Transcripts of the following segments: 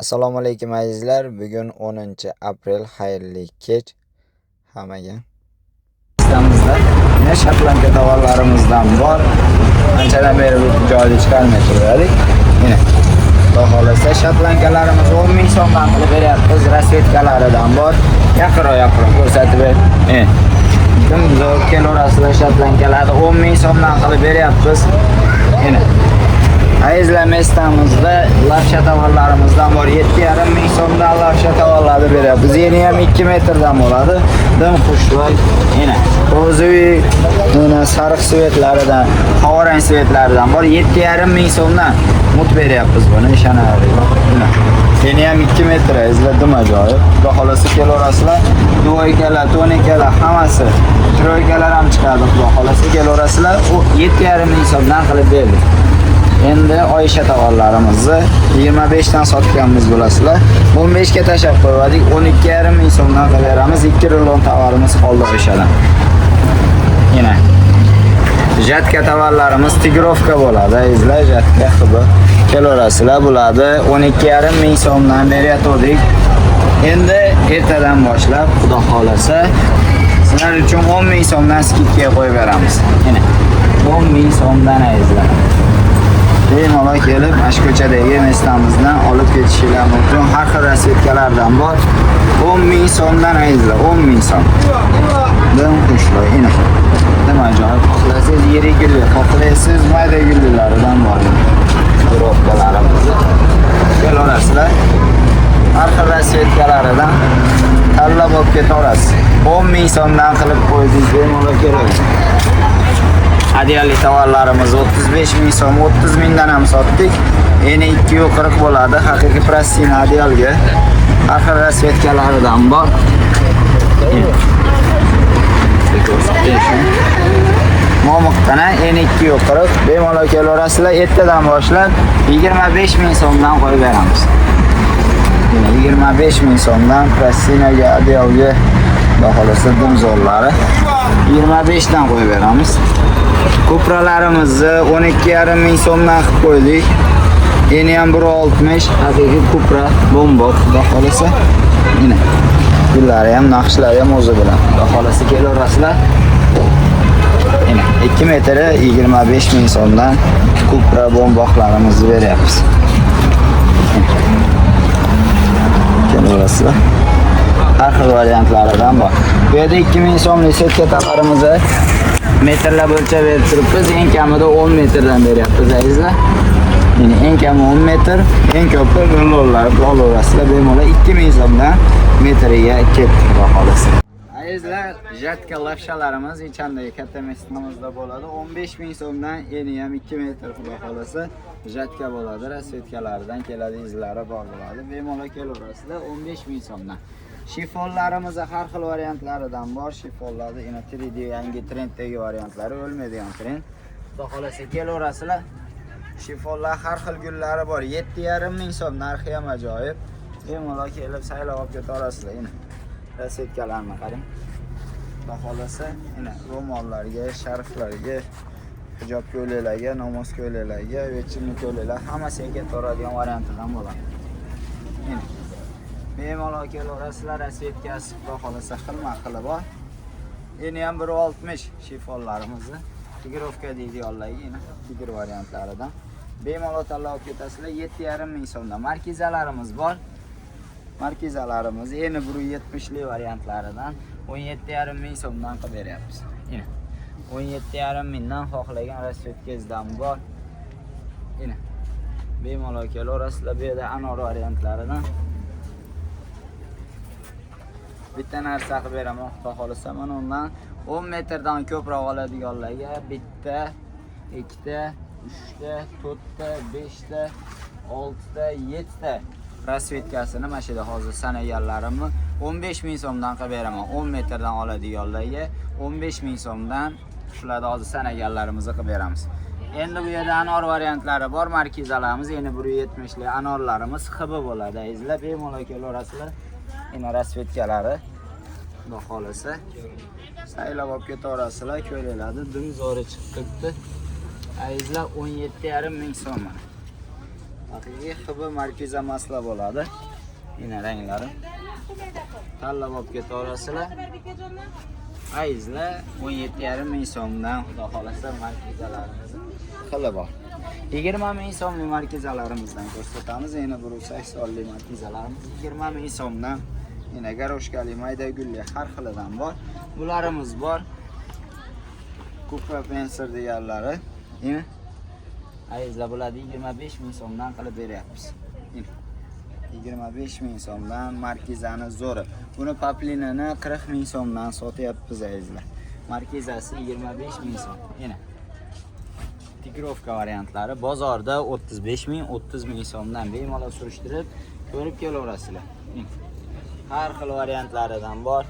Assalomu alaykum azizlar. Bugun 10-aprel, xayrli kech hammaga. Istamizda ne Shotlandiya tovarlarimizdan bor. Anchadan beri joyga chiqarmay turdik. Mana Xudo xolasa Shotlandiyalarimiz 10 ming so'mdan qilib beryapmiz. Rasvetkalaridan bor. Yaqinroq ko'rsatib ber. Kimdir kelaverasizlar Shotlandiyalarni 10 ming so'mdan qilib beryapmiz. Mana Azizlar mestamizda lavsha tovarlarimizdan bor. 7,5 ming so'mdan lavsha tovarlarni beryapmiz. Yeni ham 2 metrdan bo'ladi. Dim xushvoy. Mana o'ziviy sariq svetlaridan, qorang svetlaridan bor. 7,5 ming so'mdan mut beryapmiz buni, ishonaveringlar. Mana yeni ham 2 metr azizlar, dim ajoyib. Xudo xolasa kelaverasizlar. Duvoykalar, tonikalar hammasi, troykalar ham chiqadi. Xudo xolasa kelaverasizlar. U 7,5 ming so'mdan qilib berdik. Endi Oyisha tovarlarimizni 25 dan sotganmiz bo'lasizlar. 15 ga tashab qo'ydik. 12,5 ming so'mdan qilib beramiz. 2 rulon tovarimiz qoldi Oyishadan. Yana Jatka tovarlarimiz Tigrovka bo'ladi. Azizlar, Jatka hibi kelaverasizlar bo'ladi. 12,5 ming so'mdan beryaptik. Endi ertadan boshlab Xudo xolasa sizlar uchun 10 ming so'mdan skidga qo'yib beramiz. Mana 10 ming so'mdan azizlar. Bemalol kelib, mana ko'chadagi mestamizdan olib ketishingiz mumkin. Har xil rasvetkalardan bor. 10 ming so'mdan azizlar, 10 ming so'm. Dim xushvoy, ina. Dim ajoyib. Xohlasangiz yirik gulli, xohlasangiz mayda gullilaridan bor. Tigrovkalarimiz. Kelaverasizlar. Har xil rasvetkalaridan tanlab olib ketaverasiz. 10 ming so'mdan qilib qo'ydik, bemalol keling. Adiyali tovarlarimiz 35 ming so'm, 30 mingdan ham sotdik. Yeni 240 bo'ladi. Haqiqiy plastina adiyalga. Har xil rasvetkalaridan bor. Momiqtana yeni 240 bemalol kelaverasizlar. Ertadan boshlab 25 ming so'mdan qo'yib beramiz. 25 ming so'mdan plastinaga, adiyalga baholasa dimzorlari 25 dan qo'yib beramiz. Kupralarimizni 12,5 ming so'mdan qilib qo'ydik. Yeni ham 160 haqiqiy kupra bomba xudo xolasa. Mana gullari ham, naqshlari ham o'zi bilan. Xudo xolasa kelaverasizlar. Mana 2 metri 25 ming so'mdan kupra bomboqlarimizni beryapmiz. Kelaverasizlar. Har xil variantlaridan bor. Bu yerda 2 ming so'mlik setka tovarimizni metrlab o'lchab berib turibmiz. Eng kamida 10 metrdan beryapmiz azizlar. Ya'ni eng kami 10 metr, eng ko'pi rulonlar olaverasizlar. Bemalol 2 ming so'mdan metriga ketdi xudo xolasa. Azizlar, Jatka lavshalarimiz ichandagi katta mestamizda bo'ladi. 15 ming so'mdan eni ham 2 metr xudo xolasa Jatka bo'ladi. Rasvetkalaridan keladi, izlari bor bo'ladi. Bemalol kelaverasizlar 15 ming so'mdan. Shifonlarimiz har xil variantlaridan bor. Shifonlarda yana 3D yangi trenddagi variantlari, o'lmaydigan trend. Xudo xolasa kelaverasizlar. Shifonlar har xil gullari bor. 7,5 ming so'm, narxi ham ajoyib. Bemalol kelib saylab olib ketaverasizlar. Mana rasvetkalarni qarang. Xudo xolasa, mana ro'mollarga, sharflarga, hijob ko'ylaklarga, namoz ko'ylaklariga, vechimli ko'ylaklar hammasiga ketaveradigan variantidan bo'ladi. Mana bemalol kelaverasizlar, rasvetkasi xudo xolasa xilma-xili bor. Endi ham 160 shifonlarimizni Tigrovka deydi yo'llaydi, tigir variantlaridan. Bemalol tanlab olib ketasizlar. 7,5 ming so'mdan markizalarimiz bor. Markizalarimiz endi 170 lik variantlaridan 17,5 ming so'mdan qilib beryapmiz. Mana 17,5 mingdan xohlagan rasvetkangizdan bor. Mana bemalol kelaverasizlar. Bu yerda anor variantlaridan bitta narsa qilib beraman, xudo xolasa. Mana undan 10 metrdan ko'proq oladiganlarga bitta, ikkita, 3ta, 4ta, 5ta, 6ta, 7ta rasvetkasini mana shu yerda hozir sanaganlarimni 15 ming so'mdan qilib beraman. 10 metrdan oladiganlarga 15 ming so'mdan shularni hozir sanaganlarimizni qilib beramiz. Endi bu yerda anor variantlari bor. Markizalarimiz endi 170 lik anorlarimiz hibi bo'ladi. Azizlar, bemalol kelaverasizlar. Yana rasvetkalari xudo xolasa saylab olib ketaverasizlar. Ko'reladi, dimzori chiqib turibdi. Azizlar, 17,5 ming so'm. Haqiqiy hib markiza masla bo'ladi. Mana ranglari. Tanlab olib ketaverasizlar. Ayizlar 17,5 ming so'mdan xudo xolasa markizalarimiz xili bor. 20 ming so'mlik markizalarimizdan ko'rsatamiz. Yana 180 sonli markizalarimiz 20 ming so'mdan. Yana garoshkali mayda gulli har xilidan bor. Bularimiz bor. Kupa pensir deganlari. Yana ayizlar bo'ladi 25 ming so'mdan qilib beryapmiz. 25 ming so'mdan markizani zo'ri. Buni paplinini 40 ming so'mdan sotyapmiz ayizlar. Markizasi 25 ming so'm. Yana tigrovka variantlari bozorda 35 ming, 30 ming so'mdan bemalol surishtirib ko'rib kelaverasizlar. Har xil variantlaridan bor.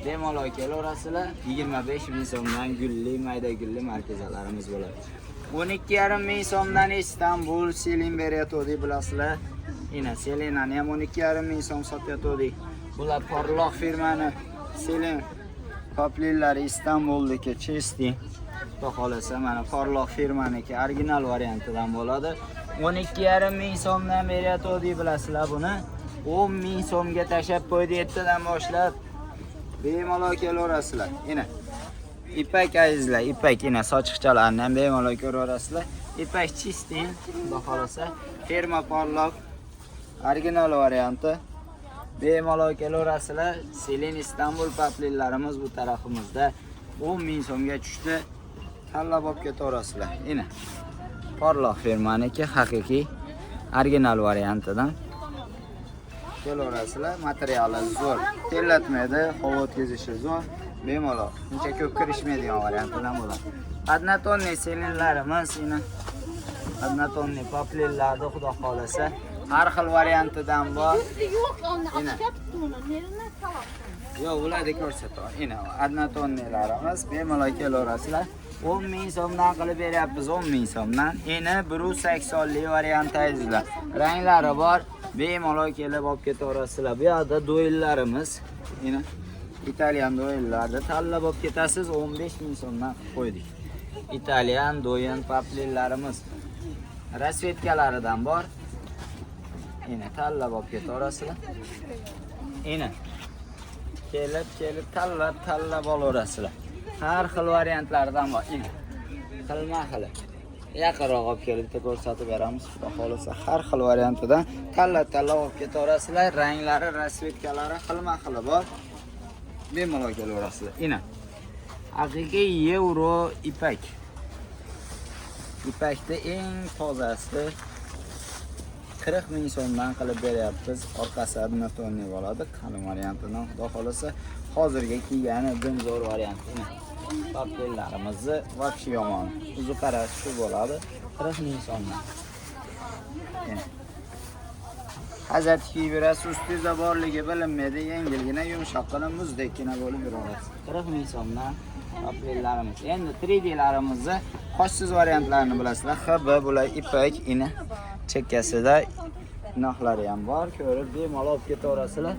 Bemalol kelaverasizlar. 25 ming so'mdan gulli, mayda gulli markizalarimiz bo'ladi. 12,5 ming so'mdan Istanbul Selin beryapti bilasizlar. Ina Selinani ham 12,5 ming so'm sotyapti. Bular porloq firmani Selin poplilari Istanbuldagi Chesti. Xudo xolasa mana porloq firmaniki original variantidan bo'ladi. 12,5 ming so'mdan beryapti bilasizlar buni. 10 ming so'mga tashab qo'ydi 7 dan boshlab. Bemalol kelaverasizlar. Ina ipak ayizlar, ipak ina sochiqchalarni ham bemalol ko'raverasizlar. Ipak Chesti, xudo xolasa firma porloq original varianti. Bemalol kelaverasizlar. Selin Istanbul poplillarimiz bu tarafimizda 10 ming so'mga tushdi. Tanlab olib ketaverasizlar. Ina porloq firmaniki haqiqiy original variantidan kelaverasizlar. Materiali zo'r, terlatmaydi, havo o'tkazishi zo'r. Bemalol, uncha ko'p kirishmaydigan variantidan bo'ladi. Adnatonni selinlarimiz, ina adnatonni poplillarda xudo xolasa har xil variantidan bor. Ina yo'q, ularni ko'rsataman. Ina adnatonnilarimiz bemalol kelaverasizlar. 10 ming so'mdan qilib beryapmiz, 10 ming so'mdan. Eni 180 lik variantayizlar. Ranglari bor. Bemalol kelib olib ketaverasizlar. Bu yerda do'yillarimiz, ina Italyan do'yinlarni tanlab olib ketasiz, 15 ming so'mdan qo'ydik. Italyan do'yin poplillarimiz rasvetkalaridan bor. Ina tanlab olib ketaverasizlar. Ina kelib tanlab olaverasizlar. Har xil variantlardan bor. Ina xilma-xili. Yaqinroq olib kelib ko'rsatib beramiz. Xudo xolasa har xil variantidan tanlab olib ketaverasizlar. Ranglari, rasvetkalari xilma-xili bor. Bemalol kelaverasizlar. Ina haqiqiy Euro ipak. Ipakda eng tozasi 40 ming so'mdan qilib beryapmiz. Orqasi adnatonni bo'ladi. Qalin variantidan xudo xolasa hozirga kiygani dimzo'r varianti. Papellarimizni vaqti yomon. Uzi qarash shu bo'ladi. 40 ming so'mdan. Hazrat kiyberasi ustida borligi bilinmaydi, yengilgina, yumshoqqina, muzdekkina bo'lib yuradi. 40 ming so'mdan papellarimiz. Endi 3D'larimizni qoshsiz variantlarini bilasizlar. HB bular ipak, ina chekkasida inoqlari ham bor. Ko'rib bemalol olib ketaverasizlar.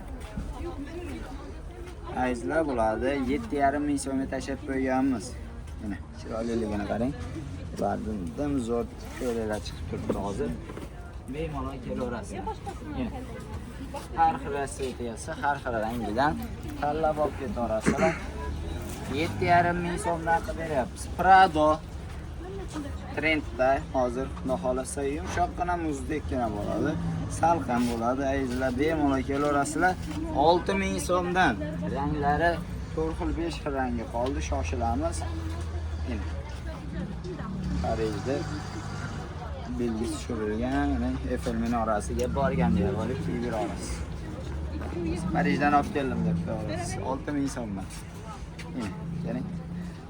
Ayizlar bo'ladi. 7,5 ming so'mga tashab qo'yganmiz. Mana chiroyliligini qarang. Ulardan dimzo'r ko'ylaklar chiqib turibdi hozir. Bemalol kelaverasizlar. Har xil rasvetiyasi, har xil rangidan tanlab olib ketaverasizlar. 7,5 ming so'mdan qilib beryapmiz. Prado trendda hozir xudo xolasa yumshoqqina, muzdekkina bo'ladi. Salqin bo'ladi. Ayizlar bemalol kelaverasizlar. 6 ming so'mdan. Ranglari 4 xil, 5 xil rangi qoldi. Shoshilamiz. Parijda belgisi tushirilgan, Eiffel minorasiga borgandek bo'lib kiyib yuramiz. Parijdan olib keldim deb qo'yasiz. 6 ming so'mdan. Qarang.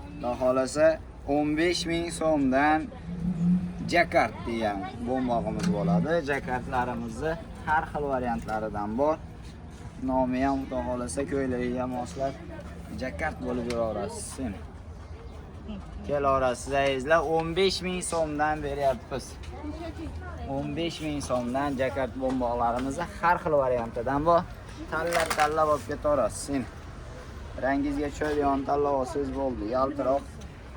Xudo xolasa 15 ming so'mdan Jakart degan bo'mbog'imiz bo'ladi. Jakartlarimizni har xil variantlaridan bor. Nomi ham xudo xolasa ko'ylagiga moslab Jakart bo'lib yuraverasiz. Kelaverasiz ayizlar, 15 ming so'mdan beryapmiz. 15 ming so'mdan Jakart bo'mboqlarimizni har xil variantidan bor. Tanlab olib ketaverasiz. Rangingizga cho'ydigan tanlab olsangiz bo'ldi. Yaltiroq,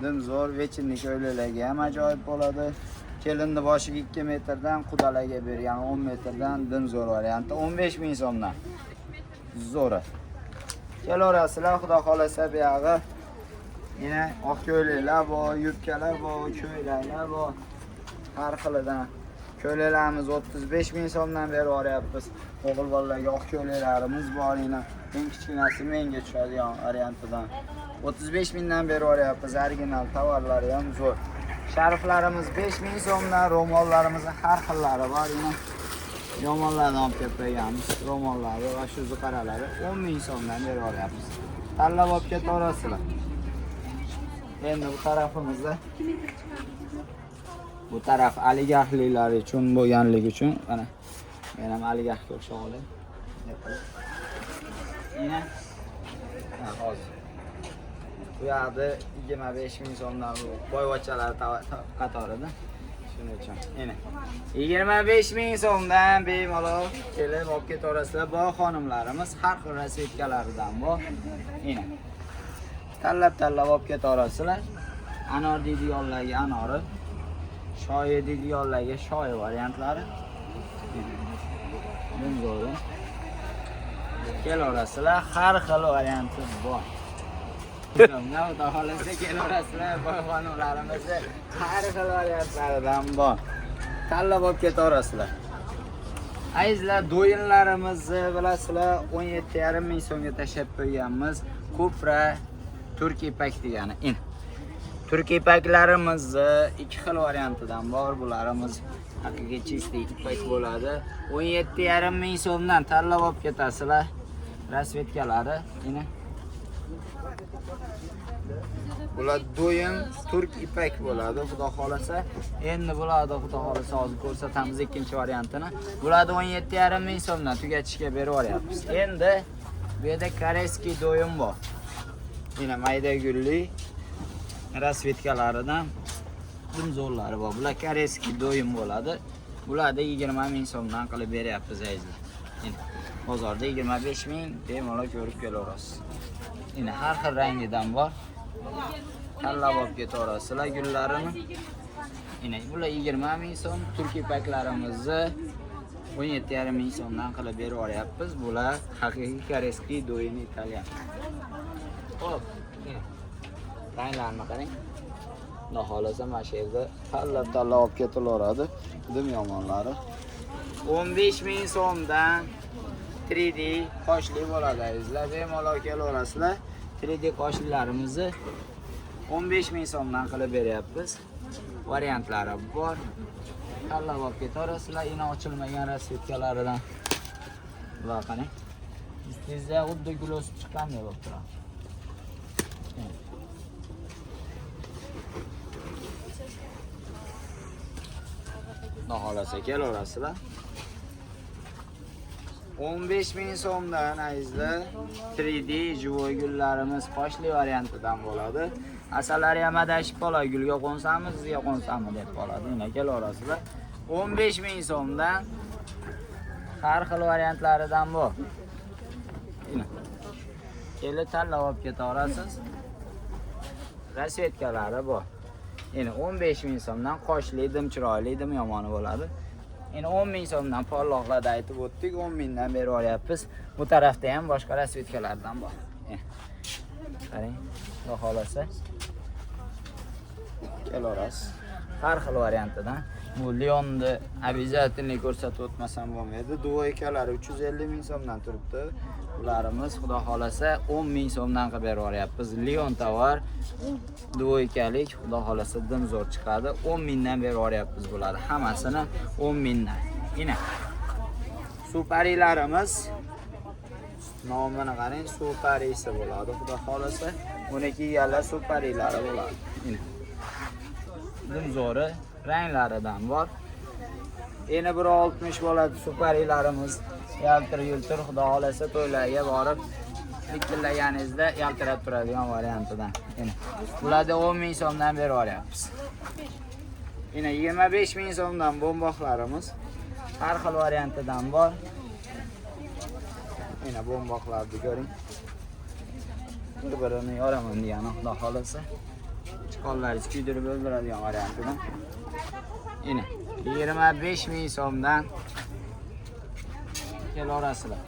dimzo'r, vechinlik ko'ylaklariga ham ajoyib bo'ladi. Kelinni boshiga 2 metrdan qudalarga bergan 10 metrdan dimzo'r varianti 15 ming so'mdan. Zo'ri. Kelaverasizlar, xudo xolasa bu yog'i. Yana oq ko'ylaklar bor, yubkalar bor, ko'ylaklar bor. Har xilidan. Ko'ylaklarimiz 35 ming so'mdan berib yuryapmiz. O'g'il bolalarga oq ko'ylaklarimiz bor yana. Eng kichkinasi menga tushadigan variantidan. 35 mingdan berib yuryapmiz. Original tovarlari ham zo'r. Sharflarimiz 5 ming so'mdan, ro'mollarimiz har xillari bor yana. Yomonlarni olib kelib qo'yganmiz. Ro'mollari va shu zuqaralari 10 ming so'mdan berib yuryapmiz. Tanlab olib ketaverasizlar. Endi bu tarafimizda bu taraf oligarxliklar uchun bo'lganligi uchun mana men ham oligarxga o'xshab olaman. Yana hozir bu yerda 25 ming so'mdan boyvachchalar qatorida. Shuning uchun. Yana 25 ming so'mdan bemalol kelib olib ketaverasizlar. Bu xonimlarimiz har xil rasvetkalaridan bor. Yana tanlab olib ketaverasizlar. Anor deydiganlarga anori, shoyi deydiganlarga shoyi variantlari. Bunday kelaverasizlar, har xil varianti bor. Xudo xolasa kelaverasizlar, boy xonimlarimizni har xil variantlaridan bor. Tanlab olib ketaverasizlar. Azizlar, do'yinlarimizni bilasizlar, 17,5 ming so'mga tashab qo'yganmiz. Ko'pra turk ipak degani. Turk ipaklarimiz 2 xil variantidan bor. Bularimiz haqiqiy chistiy ipak bo'ladi. 17,5 ming so'mdan tanlab olib ketasizlar. Rasvetkalari, yana bular do'yin turk ipak bo'ladi, xudo xolasa. Endi bularni xudo xolasa hozir ko'rsatamiz ikkinchi variantini. Bularni 17,5 ming so'mdan tugatishga berib yuryapmiz. Endi bu yerda koreyskiy do'yin bor. Yana mayda gulli rasvetkalaridan dimzo'rlari bor. Bular koreyskiy do'yin bo'ladi. Bularda 20 ming so'mdan qilib beryapmiz azizlar. Bozorda 25 ming bemalol ko'rib kelaverasiz. Yana har xil rangidan bor. Tanlab olib ketaverasizlar gullarini. Yana bular 20 ming so'm, turk ipaklarimizni 17,5 ming so'mdan qilib berib yuryapmiz. Bular haqiqiy koreyskiy do'yin italyan. Xo'p, ranglarni qarang. Xudo xolasa mana shu yerda tanlab olib ketilaveradi. Dim yomonlari 15 ming so'mdan 3D qoshli bo'ladi azizlar. Bemalol kelaverasizlar. 3D qoshlilarimizni 15 ming so'mdan qilib beryapmiz. Variantlari bor. Tanlab olib ketaverasizlar. Yana ochilmagan rasvetkalaridan. Bular qarang. Sizda xuddi gul o'sib chiqqandek bo'lib turadi. Xudo xolasa kelaverasizlar. 15 ming so'mdan azizlar 3D jivoy gullarimiz qoshli variantidan bo'ladi. Asalari ham adashib qoladi, gulga qo'nsami, sizga qo'nsami deb qoladi. Yana kelaverasizlar. 15 ming so'mdan har xil variantlaridan bor. Yana kelib tanlab olib ketaverasiz. Rasvetkalari bor. Yana 15 ming so'mdan qoshli, dim chiroyli, dim yomoni bo'ladi. Endi 10 ming so'mdan porloqlarda aytib o'tdik, 10 mingdan berib yuryapmiz. Bu tarafda ham boshqa rasvetkalardan bor. Qarang, xudo xolasa kelaverasiz. Har xil variantidan. Bu Leonni обязательно ko'rsatib o'tmasam bo'lmaydi. Duvoykalari 350 ming so'mdan turibdi. Ularimiz xudo xolasa 10 ming so'mdan qilib berib yuryapmiz. Leon tovar duvoykalik, xudo xolasa dimzo'r chiqadi. 10 mingdan berib yuryapmiz bularni. Hammasini 10 mingdan. Yana suparilarimiz nomini qarang, suparisi bo'ladi. Xudo xolasa 12 yillar suparilari bo'ladi. Yana dimzo'ri ranglaridan bor. Endi 160 bo'ladi suparilarimiz. Yaltir-yultir, xudo xolasa to'ylarga borib likillaganingizda yaltirab turadigan variantidan. Endi bularni 10 ming so'mdan berib yuryapmiz. Yana 25 ming so'mdan bomboqlarimiz har xil variantidan bor. Yana bomboqlarni ko'ring. Bir-birini yoraman degani, xudo xolasa chiqonlaringiz kuydirib o'ldiradigan variantidan. Yine 25 ming so'mdan kelarasizlar.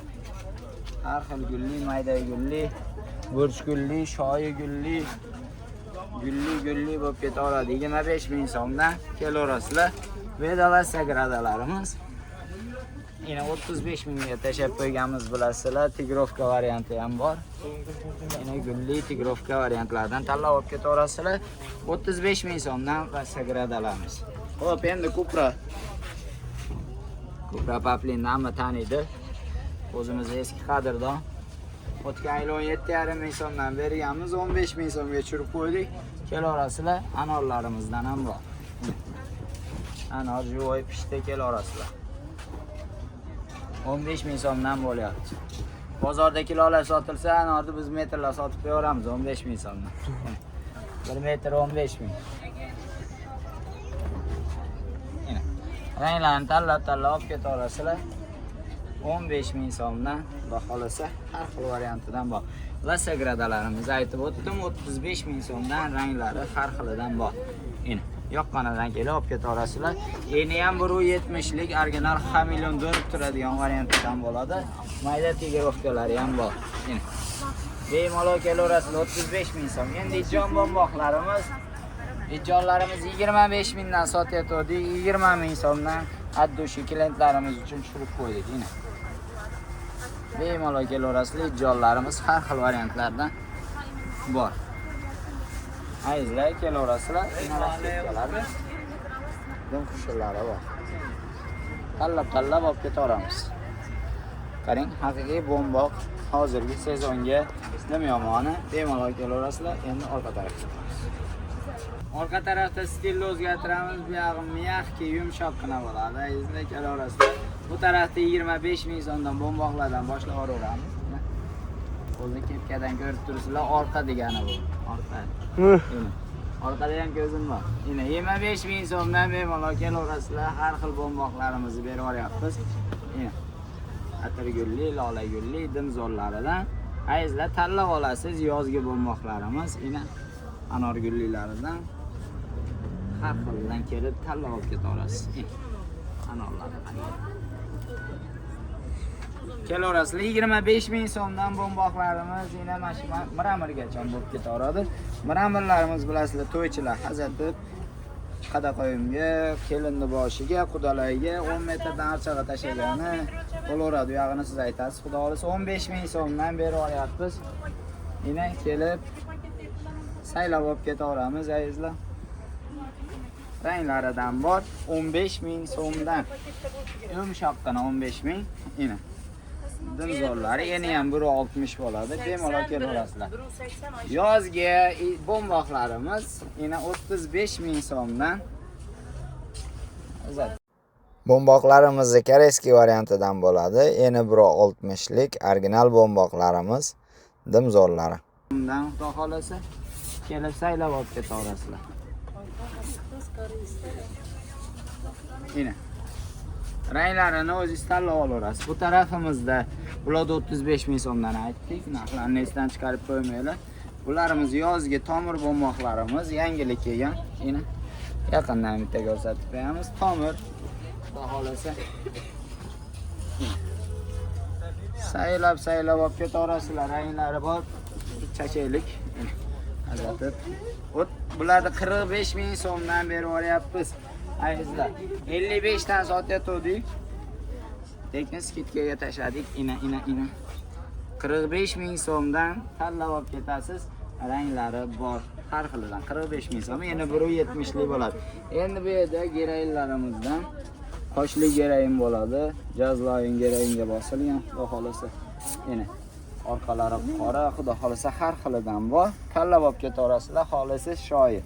Har xil gulli, mayda gulli, burch gulli, shoyi gulli, gulli bo'lib ketaveradi. 25 ming so'mdan kelarasizlar. Vedala sagradalarimiz. Yine 35 mingga tashab qo'yganmiz bilasizlar. Tigrovka varianti ham bor. Yine gulli tigrovka variantlardan tanlab olib ketaverasizlar. 35 ming so'mdan sagradalarimiz. Xo'p, endi Cupra Paplinni hamma taniydi. O'zimiz eski qadrdon. O'tgan yil 17,5 ming so'mdan berganmiz, 15 ming so'mga tushirib qo'ydik. Kelarasizlar, anorlarimizdan ham bor. Anor juvoy pishda kelarasizlar. 15 ming so'mdan bo'lyapti. Bozorda kilolar sotilsa, anorni biz metrlar sotib qo'yamiz 15 ming so'mdan. 1 metr 15 ming. Ranglarni tanlab olib ketaverasizlar. 15 ming so'mdan baholasa har xil variantidan bor. Lasagradalarimiz aytib o'tdim, 35 ming so'mdan ranglari har xilidan bor. Yoqqanidan kelib olib ketaverasizlar. Eni ham 170 lik original Hamilton durib turadigan variantdan bo'ladi. Mayda tigrovkalari ham bor. Bemalol kelaverasizlar 35 ming so'm. Endi jon bomboqlarimiz Ijollarimiz 25 mingdan sotyapti, 20 ming so'mdan addushi klientlarimiz uchun tushirib qo'ydik. Bemalol kelaverasizlar, ijollarimiz har xil variantlardan bor. Ayizlar kelaverasizlar, dim qushillari bor. Tanlab olib ketaveramiz. Qarang, haqiqiy bomboq hozirgi sezonga nima yomoni, bemalol kelaverasizlar. Endi orqa tarafga. Orqa tarafda stilni o'zgartiramiz, bu yog'i miyaqki, yumshoqqina bo'ladi. Ayizlar kelaverasizlar. Bu tarafda 25 ming so'mdan bomboqlardan boshlab o'raveramiz. O'zi kepkadan ko'rib turibsizlar, orqa degani bu. Orqa. Orqada ham ko'zim bor. 25 ming so'mdan bemalol kelaverasizlar. Har xil bomboqlarimizni berib yuryapmiz. Atir gulli, lola gulli, dimzorlaridan ayizlar tanlab olasiz. Yozgi bomboqlarimiz, anor gullilaridan har xildan kelib tanlab olib ketaverasiz. Anorlarni kelaverasizlar. 25 ming so'mdan bomboqlarimiz mana miramirgacha bo'lib ketaveradi. Miramirlarimiz bilasizlar, to'ychilar hazatib qadaqoyimga, kelinni boshiga, qudalarga 10 metrdan archaga tashagani bo'laveradi. Bu yog'ini siz aytasiz, xudo xolisa 15 ming so'mdan berib olyapmiz. Kelib saylab olib ketaveramiz azizlar. Ranglaridan bor 15 ming so'mdan. Yumshoqqina 15 ming. Dimzorlari ham 160 bo'ladi. Bemalol kelaverasizlar. Yozgi bomboqlarimiz 35 ming so'mdan. Bomboqlarimizni koreyskiy variantidan bo'ladi. Eni 160 lik original bomboqlarimiz, dimzorlari. Bundan xudo xolasa kelib saylab olib ketaverasizlar. Ranglarini o'zingiz tanlab olaverasiz. Bu tarafimizda bularda 35 ming so'mdan aytdik. Narxlarni esdan chiqarib qo'ymanglar. Bularimiz yozgi tomir bomboqlarimiz, yangilik kelgan. Yaqindan bitta ko'rsatib qo'yamiz. Tomir xudo xolasa saylab olib ketaverasizlar. Ranglari bor, chachaylik. Azatib. Bularni 45 ming so'mdan berib olyapmiz. Ayizlar, 55 dan sotyaptik. Lekin skidkaga tashladik. 45 ming so'mdan tanlab olib ketasiz. Ranglari bor, har xilidan 45 ming so'm. Endi 170 lik bo'ladi. Endi bu yerda gerayinlarimizdan qoshli gerayin bo'ladi. Jazloyin gerayinga bosilgan, xudo xolasa. Orqalari qora, xudo xolasa har xilidan bor. Tanlab olib ketaverasizlar. Xolasi shoyi.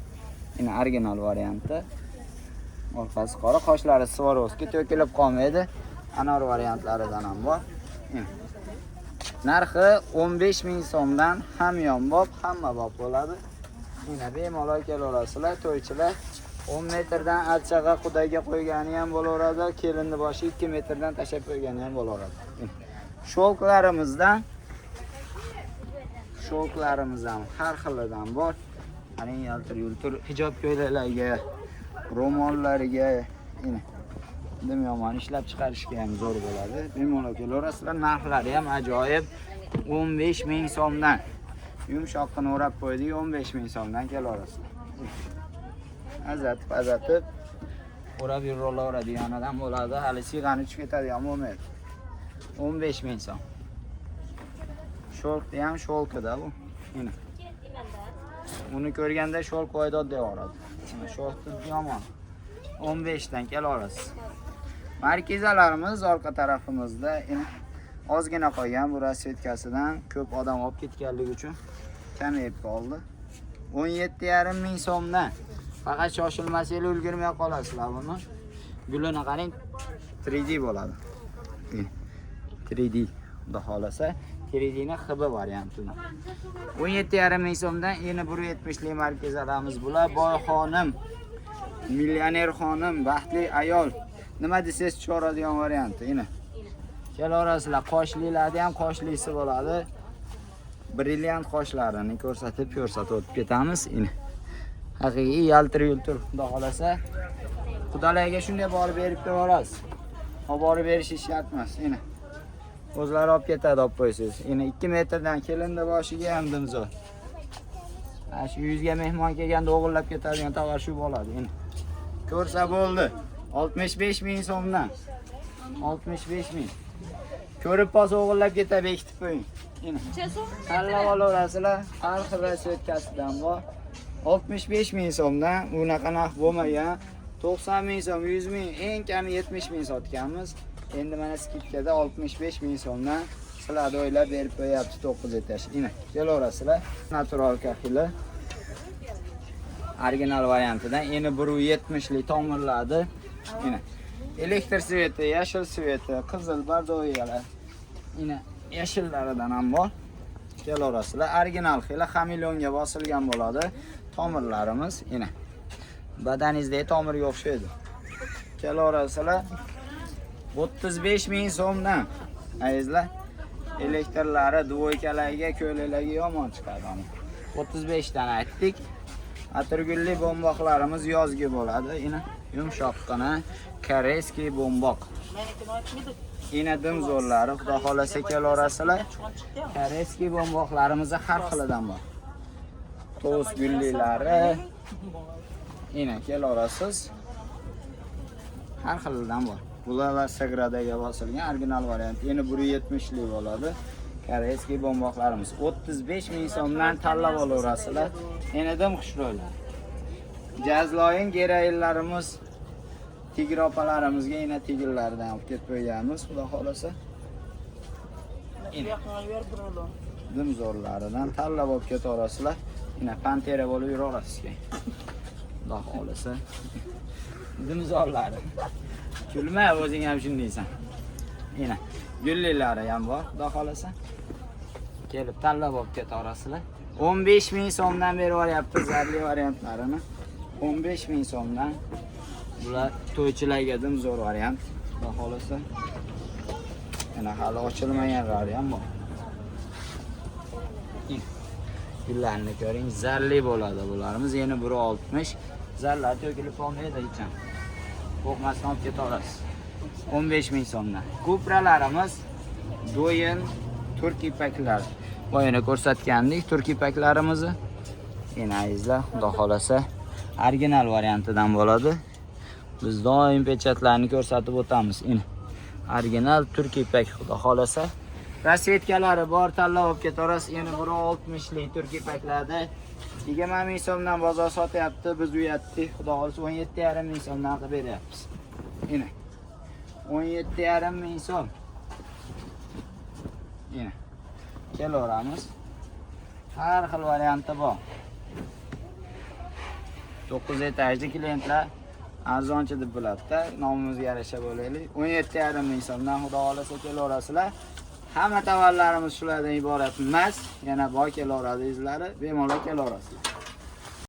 Original varianti. Orqasi qora, qoshlari Swarovski to'kilib qolmaydi. Anor variantlaridan ham bor. Narxi 15 ming so'mdan hamyonbop, hammabop bo'ladi. Bemalol kelaverasizlar, to'ychilar 10 metrdan archaga qudaga qo'ygani ham bo'laveradi, kelinni boshi 2 metrdan tashab qo'ygani ham bo'laveradi. Shoklarimiz ham har xilidan bor. Yaltir-yultir hijob ko'ylaklarga, ro'mollariga, Yine. Dim yomon ishlab chiqarishga ham zo'r bo'ladi. Bemalol kelaverasizlar. Narxlari ham ajoyib. 15 ming so'mdan. Yumshoqqina o'rab qo'ydik, 15 ming so'mdan kelaverasizlar. Azatib o'rab yuraveradiganidan bo'ladi. Hali siyg'ani tushib ketadigan bo'lmaydi. 15 ming so'm. Sho'lqi ham sho'lqida bu. Yine. Buni ko'rganda sho'lq qo'ydod deyoradi. Sho'lqi yomon. 15 dan kelaverasiz. Markizalarimiz orqa tarafimizda ozgina qolgan bu rasvetkasidan ko'p odam olib ketganligi uchun kamayib qoldi. 17,5 ming so'mdan. Faqat shoshilmasanglar ulgurmay qolasizlar buni. Gulini qarang, 3D bo'ladi. 3D xudo xolasa 3D'ning hibi variantida. 17,5 ming so'mdan yana 170 lik markizalarimiz bular. Boy xonim, millioner xonim, baxtli ayol. Nima desangiz tushiradigan varianti. Yine. Kelaverasizlar, qoshlilarda ham qoshlisi bo'ladi. Brilliant qoshlarini ko'rsatib o'tib ketamiz. Yine. Haqiqiy yaltir-yultir xudo xolasa. Xudolarga shunday borib berib turaverasiz. Olib borib berish shart emas. Yine. O'zlari olib ketadi, olib qo'ysiz. Yine 2 metrdan kelinda boshiga ham dimzo. Shu 100 ga mehmon kelganda o'g'irlab ketadigan tovar shu bo'ladi. Yine. Ko'rsa bo'ldi. 65 ming so'mdan. 65 ming. Ko'rib qolsa o'g'irlab ketib bekitib qo'ying. Yine. Tanlab olasizlar. Har xil rasvetkasidan bor. 65 ming so'mdan unaqa narx bo'lmagan. 90 ming so'm, 100 ming, eng kami 70 ming sotganmiz. Endi mana skidkada 65 ming so'mdan sizlarni o'ylab berib qo'yapti 9 etaj. Yine. Kelaverasizlar. Natural kafili. Original variantidan endi 170 lik tomirlardi. Yine. Elektr sveti, yashil sveti, qizil bardoyalar. Yine yashillaridan ham bor. Kelaverasizlar. Original xila xameleonga bosilgan bo'ladi. Tomirlarimiz yine. Badaningizda tomirga o'xshaydi. Kelaverasizlar. 35 ming so'mdan. Azizlar, elektrlari dvoykalarga, ko'ylaklarga yomon chiqadi. 35 dan aytdik. Atirgulli bomboqlarimiz yozgi bo'ladi. Yine yumshoqqina koreyskiy bomboq. Yine dimzo'rlari xudo xolasa kelaverasizlar. Koreyskiy bomboqlarimiz har xilidan bor. To'z gullilari. Yine kelaverasiz. Har xilidan bor. Bular va sagradaga bosilgan original variant. Yine 170 lik bo'ladi. Koreyskiy bomboqlarimiz 35 ming so'mdan tanlab olaverasizlar. Yana dim xushro'ylar. Jazloyin gerayillarimiz, tigropalarimizga yana tigillardan olib ketib qo'yganmiz, xudo xolasa. Dimzo'rlaridan tanlab olib ketaverasizlar. Yana pantera bo'lib yuraverasiz. Xudo xolasa. Dimzo'rlari. Kulma, o'zing ham shunday deysan. Yana gullilari ham bor, xudo xolasa. Kelib tanlab olib ketaverasizlar. 15 ming so'mdan berib olyapti zarli variantlarini. 15 ming so'mdan. Bular to'ychilarga dimzo'r variant, xudo xolasa. Yana hali ochilmaganlari ham bor. Gullarni ko'ring, zarli bo'ladi bularimiz. Yana 160. Zarlar to'kilib qolmaydi hech ham. Qo'rqmasdan olib ketaverasiz. 15 ming so'mdan. Kupralarimiz do'yin turk ipaklar. Boyana ko'rsatgandik turk ipaklarimizni. Yana azizlar, xudo xolasa original variantidan bo'ladi. Biz doim pechatlarni ko'rsatib o'tamiz. Ini original turk ipak, xudo xolasa. Rasvetkalari bor, tanlab olib ketaverasiz. Yana 160 lik turk ipaklarda 20 ming so'mdan bozor sotyapti. Biz uyatdik, xudo xolasa 17,5 ming so'mdan qilib beryapmiz. Ini 17,5 ming so'm. Ini kelaveramiz. Har xil varianti bor. 9 etajli klientlar arzonchi deb biladi-da, nomimizga yarasha bo'laylik. 17,5 ming so'mdan xudo xolasa kelaverasizlar. Hamma tovarlarimiz shulardan iborat emas. Yana bor kelaveradi izlari, bemalol kelaverasizlar.